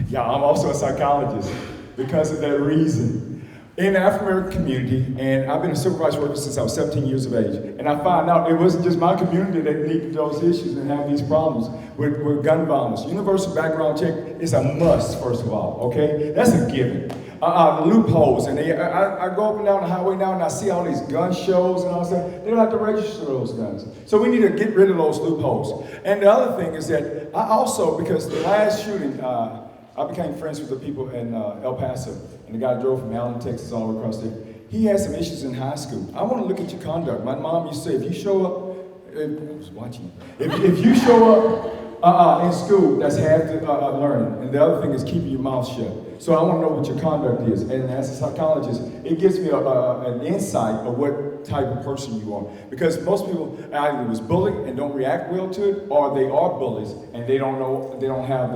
Yeah, I'm also a psychologist because of that reason. In the African American community, and I've been a civil rights worker since I was 17 years of age, and I found out it wasn't just my community that needed those issues and have these problems with gun violence. Universal background check is a must, first of all, okay? That's a given. The loopholes, and I go up and down the highway now and I see all these gun shows and all that stuff. They don't have to register those guns. So we need to get rid of those loopholes. And the other thing is that I also, because the last shooting, I became friends with the people in El Paso, and the guy drove from Allen, Texas, all across there. He had some issues in high school. I want to look at your conduct. My mom used to say, if you show up, I was watching. If you show up in school, that's half the learning, and the other thing is keeping your mouth shut. So I want to know what your conduct is, and as a psychologist, it gives me an insight of what type of person you are. Because most people either was bullied and don't react well to it, or they are bullies and they don't know, they don't have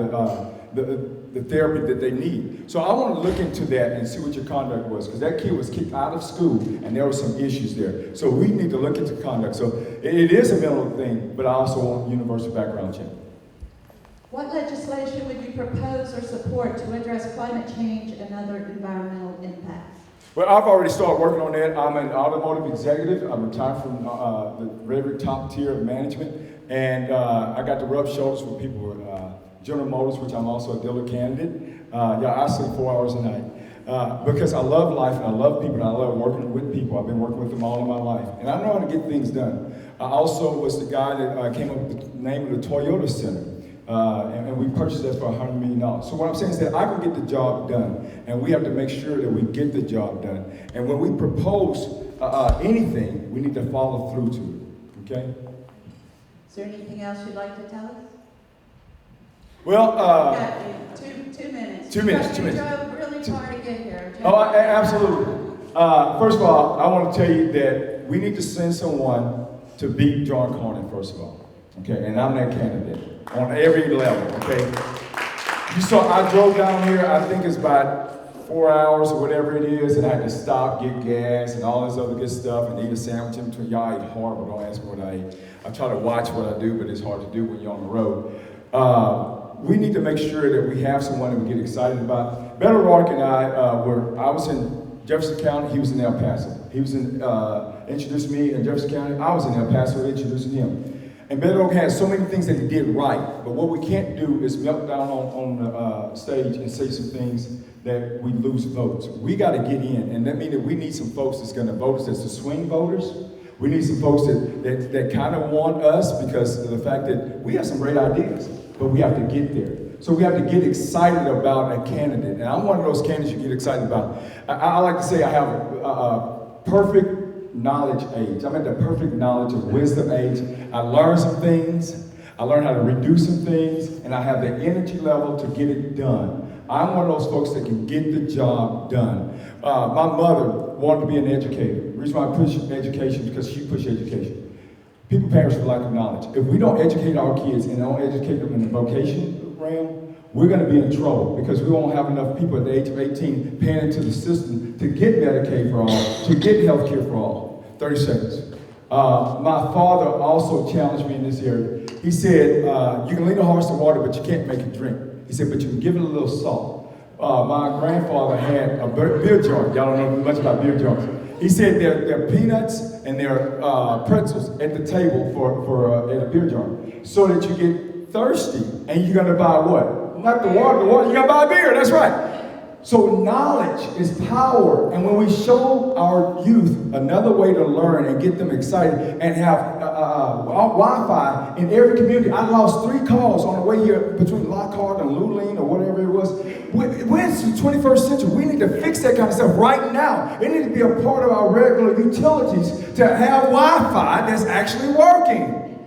the therapy that they need. So I want to look into that and see what your conduct was, because that kid was kicked out of school and there were some issues there. So we need to look into conduct. So it is a mental thing, but I also want universal background check. What legislation would you propose or support to address climate change and other environmental impacts? Well, I've already started working on that. I'm an automotive executive. I'm retired from the very top tier of management, and I got to rub shoulders with people with General Motors, which I'm also a dealer candidate. I sleep 4 hours a night because I love life and I love people and I love working with people. I've been working with them all of my life, and I know how to get things done. I also was the guy that came up with the name of the Toyota Center. And we purchased that for $100 million. So what I'm saying is that I can get the job done, and we have to make sure that we get the job done. And when we propose anything, we need to follow through to it, okay? Is there anything else you'd like to tell us? Well, two minutes. 2 minutes, 2 minutes. You drove really far to get here. Absolutely. First of all, I want to tell you that we need to send someone to beat John Cornyn, first of all, okay? And I'm that candidate. On every level, okay? You saw, I drove down here, I think it's about 4 hours or whatever it is, and I had to stop, get gas, and all this other good stuff, and eat a sandwich in between. Y'all eat horrible, don't ask me what I eat. I try to watch what I do, but it's hard to do when you're on the road. We need to make sure that we have someone that we get excited about. Beto O'Rourke and I was in Jefferson County, he was in El Paso. He was introduced me in Jefferson County, I was in El Paso introducing him. And Beto O'Rourke has so many things that he did right, but what we can't do is melt down on the stage and say some things that we lose votes. We got to get in, and that means that we need some folks that's going to vote us as the swing voters. We need some folks that kind of want us because of the fact that we have some great ideas, but we have to get there. So we have to get excited about a candidate, and I'm one of those candidates you get excited about. I like to say I have a perfect knowledge age. I'm at the perfect knowledge of wisdom age. I learned some things. I learned how to reduce some things, and I have the energy level to get it done. I'm one of those folks that can get the job done. My mother wanted to be an educator. The reason why I push education is because she pushed education. People perish for lack of knowledge. If we don't educate our kids and don't educate them in the vocation realm, we're going to be in trouble because we won't have enough people at the age of 18 paying into the system to get Medicaid for all, to get health care for all. 30 seconds. My father also challenged me in this area. He said, you can lead a horse to water, but you can't make it drink. He said, but you can give it a little salt. My grandfather had a beer jar. Y'all don't know much about beer jars. He said there are peanuts and there are pretzels at the table for at a beer jar, so that you get thirsty and you're gonna buy what? Not the water, you're gonna buy beer, that's right. So knowledge is power, and when we show our youth another way to learn and get them excited and have Wi-Fi in every community. I lost 3 calls on the way here between Lockhart and Luleen or whatever it was. We're in the 21st century. We need to fix that kind of stuff right now. It needs to be a part of our regular utilities to have Wi-Fi that's actually working.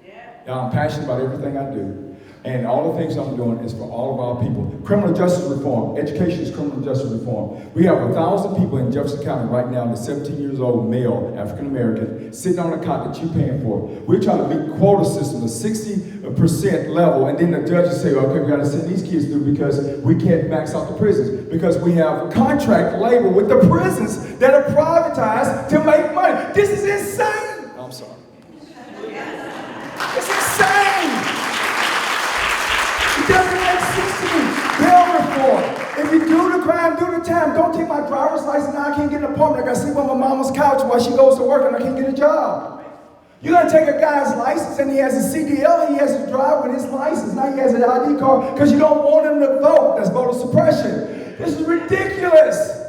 Yeah, I'm passionate about everything I do. And all the things I'm doing is for all of our people. Criminal justice reform. Education is criminal justice reform. We have 1,000 people in Jefferson County right now that's 17 years old, male, African American, sitting on a cot that you're paying for. We're trying to meet quota system, a 60% level, and then the judges say, okay, we got to send these kids through because we can't max out the prisons. Because we have contract labor with the prisons that are privatized to make money. This is insane. I'm sorry. It's insane. It doesn't make sense to me. Bill If you do the crime, do the time. Don't take my driver's license. Now I can't get an apartment. I gotta sleep on my mama's couch while she goes to work and I can't get a job. You're gonna take a guy's license and he has a CDL, he has to drive with his license. Now he has an ID card because you don't want him to vote. That's voter suppression. This is ridiculous.